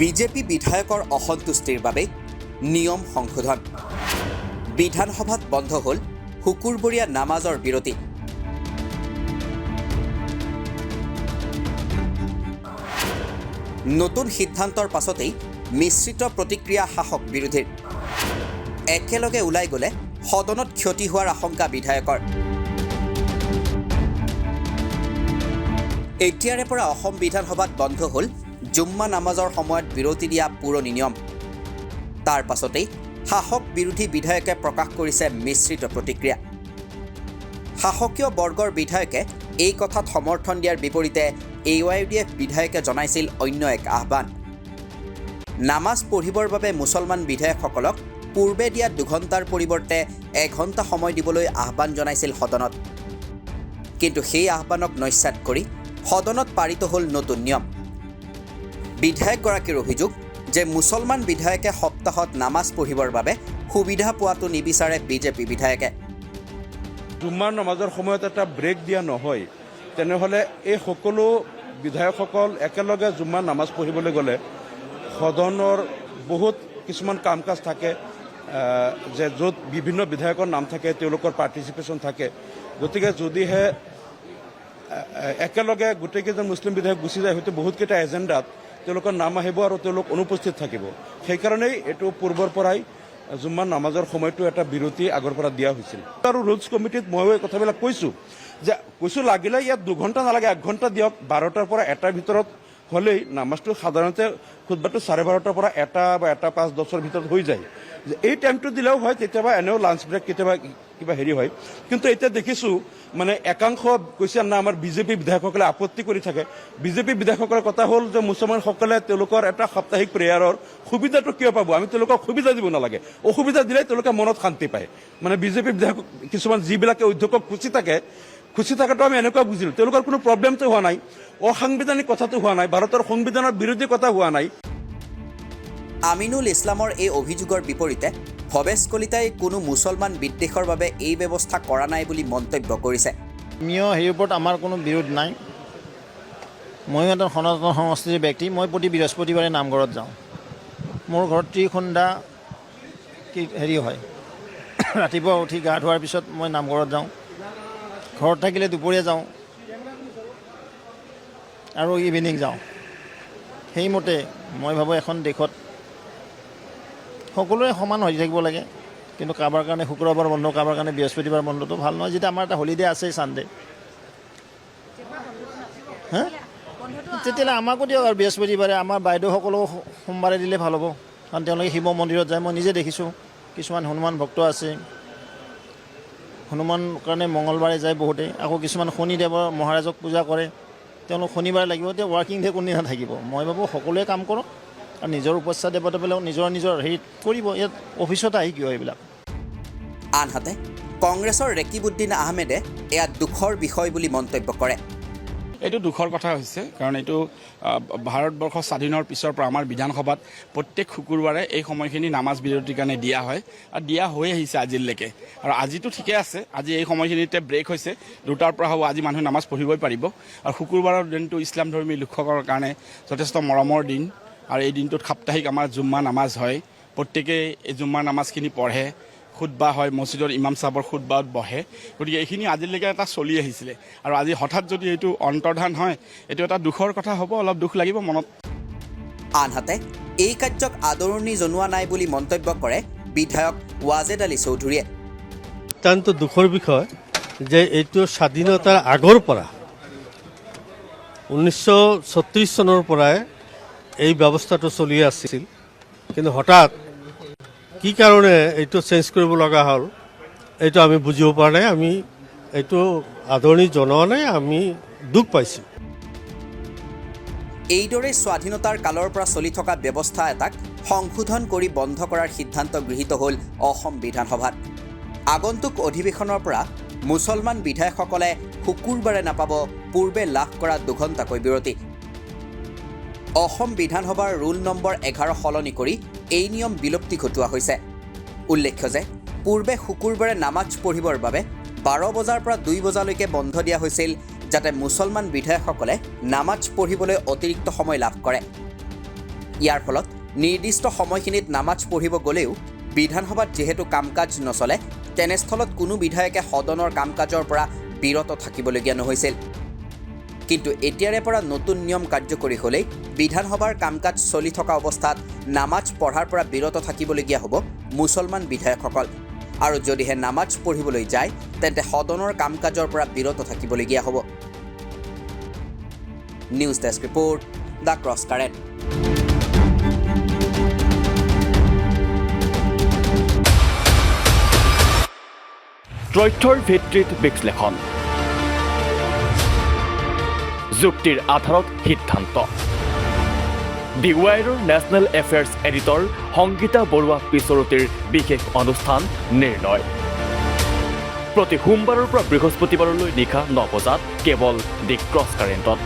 BJP বিধায়কৰ অসন্তুষ্টিৰ বাবে নিয়ম সংশোধন। বিধানসভাত বন্ধ হ'ল শুকুৰবৰীয়া নামাজৰ বিৰতি। নতুন সিদ্ধান্তৰ পাছতেই মিশ্ৰিত প্ৰতিক্ৰিয়া শাসক বিৰোধীৰ। একেলগে ওলাই গ'লে সদনত ক্ষতি হোৱাৰ আশংকা বিধায়কৰ। এতিয়াৰে পৰা অসম বিধানসভাত বন্ধ হ'ল জুম্মা নামাজৰ সময়ত বিৰতি দিয়া পুৰণি নিয়ম। তাৰ পাছতেই শাসক বিৰোধী বিধায়কে প্ৰকাশ কৰিছে মিশ্ৰিত প্ৰতিক্ৰিয়া। শাসকীয় বৰ্গৰ বিধায়কে এই কথাত সমৰ্থন দিয়াৰ বিপৰীতে AYUDF বিধায়কে জনাইছিল অন্য এক আহ্বান। নামাজ পঢ়িবৰ বাবে মুছলমান বিধায়কসকলক পূৰ্বে দিয়া 2 ঘণ্টাৰ পৰিৱৰ্তে 1 ঘণ্টা সময় দিবলৈ আহ্বান জনাইছিল সদনত। কিন্তু সেই আহ্বানক নস্যাৎ কৰি সদনত পাৰিত হ'ল নতুন নিয়ম। বিধায়কগৰাকীৰ অভিযোগ যে মুছলমান বিধায়কে সপ্তাহত নামাজ পঢ়িবৰ বাবে সুবিধা পোৱাটো নিবিচাৰে বিজেপি বিধায়কে। জুম্মাৰ নামাজৰ সময়ত এটা ব্ৰেক দিয়া নহয়, তেনেহ'লে এই সকলো বিধায়কসকল একেলগে জুম্মাৰ নামাজ পঢ়িবলৈ গ'লে সদনৰ বহুত কিছুমান কাম কাজ থাকে, যে য'ত বিভিন্ন বিধায়কৰ নাম থাকে, তেওঁলোকৰ পাৰ্টিচিপেশ্যন থাকে। গতিকে যদিহে একেলগে গোটেইকেইজন মুছলিম বিধায়ক গুচি যায়, হয়তো বহুতকেইটা এজেণ্ডাত তেওঁলোকৰ নাম আহিব আৰু তেওঁলোক অনুপস্থিত থাকিব। সেইকাৰণেই এইটো পূৰ্বৰ পৰাই জুম্মাৰ নামাজৰ সময়টো এটা বিৰতি আগৰ পৰা দিয়া হৈছিল। আৰু ৰুলছ কমিটিত ময়ো এই কথাবিলাক কৈছোঁ লাগিলে ইয়াত 2 ঘণ্টা নালাগে, 1 ঘণ্টা দিয়ক। 12টাৰ পৰা 1টাৰ ভিতৰত হ'লেই নামাজটো সাধাৰণতে খুতবাটো 12:30টাৰ পৰা 1টা বা 1টা 5-10ৰ ভিতৰত হৈ যায়। এই টাইমটো দিলেও হয়, কেতিয়াবা এনেও লাঞ্চ ব্ৰেক কেতিয়াবা কিবা হেৰি হয়। কিন্তু এতিয়া দেখিছোঁ মানে একাংশ কৈছে না, আমাৰ বিজেপি বিধায়কসকলে আপত্তি কৰি থাকে। বিজেপি বিধায়কসকলৰ কথা হ'ল যে মুছলমানসকলে তেওঁলোকৰ এটা সাপ্তাহিক প্ৰেয়াৰৰ সুবিধাটো কিয় পাব? আমি তেওঁলোকক সুবিধা দিব নালাগে, অসুবিধা দিলে তেওঁলোকে মনত শান্তি পায়। মানে বিজেপি বিধায়ক কিছুমান যিবিলাকে উদ্যোগক খুচি থকাটো আমি এনেকুৱা বুজিলোঁ, তেওঁলোকৰ কোনো প্ৰব্লেমটো হোৱা নাই, অসাংবিধানিক কথাটো হোৱা নাই, ভাৰতৰ সংবিধানৰ বিৰোধী কথা হোৱা নাই। আমিনুল ইছলামৰ এই অভিযোগৰ বিপৰীতে ভৱেশ কলিতাই কোনো মুছলমান বিদ্বেষৰ বাবে এই ব্যৱস্থা কৰা নাই বুলি মন্তব্য কৰিছে। সেই ওপৰত আমাৰ কোনো বিৰোধ নাই। ময়ো এটা সনাতন সংস্কৃতিৰ ব্যক্তি। মই প্ৰতি বৃহস্পতিবাৰে নামঘৰত যাওঁ। মোৰ ঘৰত ত্ৰিসন্ধ্যা হেৰি হয়, ৰাতিপুৱা উঠি গা ধোৱাৰ পিছত মই নামঘৰত যাওঁ। ঘৰত থাকিলে দুপৰীয়া যাওঁ আৰু ইভিনিং যাওঁ। সেইমতে মই ভাবোঁ এখন দেশত সকলোৰে সমান হৈ থাকিব লাগে। কিন্তু কাৰোবাৰ কাৰণে শুক্ৰবাৰ বন্ধ, কাৰোবাৰ কাৰণে বৃহস্পতিবাৰ বন্ধটো ভাল নহয়। যেতিয়া আমাৰ এটা হলিডে আছে ছানডে, তেতিয়াহ'লে আমাকো দিয়ক। আৰু বৃহস্পতিবাৰে আমাৰ বাইদেউসকলেও সোমবাৰে দিলে ভাল হ'ব, কাৰণ তেওঁলোকে শিৱ মন্দিৰত যায়। মই নিজে দেখিছোঁ কিছুমান হনুমান ভক্ত আছে, হনুমান কাৰণে মঙলবাৰে যায় বহুতে। আকৌ কিছুমান শনিদেৱৰ মহাৰাজক পূজা কৰে, তেওঁলোক শনিবাৰে লাগিব। এতিয়া ৱৰ্কিং ডে কোনদিনা থাকিব? মই ভাবোঁ সকলোৱে কাম কৰক আৰু নিজৰ উপস্থা দেৱতাবিলাক নিজৰ হেৰিত কৰিব। ইয়াত অফিচত আহি কিয় এইবিলাক? আনহাতে কংগ্ৰেছৰ ৰেকিবুদ্দিন আহমেদে এয়া দুখৰ বিষয় বুলি মন্তব্য কৰে। এইটো দুখৰ কথা হৈছে, কাৰণ এইটো ভাৰতবৰ্ষ স্বাধীনৰ পিছৰ পৰা আমাৰ বিধানসভাত প্ৰত্যেক শুকুৰবাৰে এই সময়খিনি নামাজ বিৰতিৰ কাৰণে দিয়া হয় আৰু দিয়া হৈ আহিছে আজিলৈকে। আৰু আজিতো ঠিকে আছে, আজি এই সময়খিনিতে ব্ৰেক হৈছে, 2টাৰ পৰা হ'ব। আজি মানুহে নামাজ পঢ়িবই পাৰিব। আৰু শুকুৰবাৰৰ দিনটো ইছলাম ধৰ্মী লোকসকলৰ কাৰণে যথেষ্ট মৰমৰ দিন। আৰু এই দিনটোত সাপ্তাহিক আমাৰ জুম্মা নামাজ হয়। প্ৰত্যেকেই এই জুম্মাৰ নামাজখিনি পঢ়ে, খুতবা হয়, মছজিদৰ ইমাম চাহাবৰ খুতবাত বহে। গতিকে এইখিনি আজিলৈকে এটা চলি আহিছিলে। আৰু আজি হঠাৎ যদি এইটো অন্তৰ্ধান হয়, এইটো এটা দুখৰ কথা হ'ব, অলপ দুখ লাগিব মনত। আনহাতে এই কাৰ্যক আদৰণি জনোৱা নাই বুলি মন্তব্য কৰে বিধায়ক ৱাজেদ আলী চৌধুৰীয়ে। অত্যন্ত দুখৰ বিষয় যে এইটো স্বাধীনতাৰ আগৰ পৰা 1936 চনৰ পৰাই এই ব্যৱস্থাটো চলি আছিল। কিন্তু হঠাৎ কি কাৰণে এইটো চেঞ্জ কৰিব লগা হ'ল, এইটো আমি বুজিব পৰা নাই। আমি এইটো আদৰণি জনোৱা নাই, আমি দুখ পাইছোঁ। এইদৰে স্বাধীনতাৰ কালৰ পৰা চলি থকা ব্যৱস্থা এটাক সংশোধন কৰি বন্ধ কৰাৰ সিদ্ধান্ত গৃহীত হ'ল অসম বিধানসভাত। আগন্তুক অধিৱেশনৰ পৰা মুছলমান বিধায়কসকলে শুকুৰবাৰে নাপাব পূৰ্বে লাভ কৰা 2 ঘণ্টাকৈ বিৰতি। অসম বিধানসভাৰ ৰুল নম্বৰ 11 সলনি কৰি এই নিয়ম বিলুপ্তি ঘটোৱা হৈছে। উল্লেখ্য যে পূৰ্বে শুকুৰবাৰে নামাজ পঢ়িবৰ বাবে 12 বজাৰ পৰা 2 বজালৈকে বন্ধ দিয়া হৈছিল, যাতে মুছলমান বিধায়কসকলে নামাজ পঢ়িবলৈ অতিৰিক্ত সময় লাভ কৰে। ইয়াৰ ফলত নিৰ্দিষ্ট সময়খিনিত নামাজ পঢ়িব গ'লেও বিধানসভাত যিহেতু কাম কাজ নচলে তেনেস্থলত কোনো বিধায়কে সদনৰ কাম কাজৰ পৰা বিৰত থাকিবলগীয়া নহৈছিল। কিন্তু এতিয়াৰে পৰা নতুন নিয়ম কাৰ্যকৰী হ'লেই বিধানসভাৰ কাম কাজ চলি থকা অৱস্থাত নামাজ পঢ়াৰ পৰা বিৰত থাকিবলগীয়া হ'ব মুছলমান বিধায়কসকল। আৰু যদিহে নামাজ পঢ়িবলৈ যায় তেন্তে সদনৰ কাম কাজৰ পৰা বিৰত থাকিবলগীয়া হ'ব। News desk report, the cross current. তথ্যৰ ভিত্তিত বিশ্লেষণ, যুক্তিৰ আধাৰত সিদ্ধান্ত। দি ৱাইৰৰ national affairs editor Sangeeta Barua পিছৰতিৰ বিশেষ অনুষ্ঠান নিৰ্ণয় প্ৰতি সোমবাৰৰ পৰা বৃহস্পতিবাৰলৈ নিশা 9 বজাত কেৱল দি ক্ৰছ কাৰেণ্টত।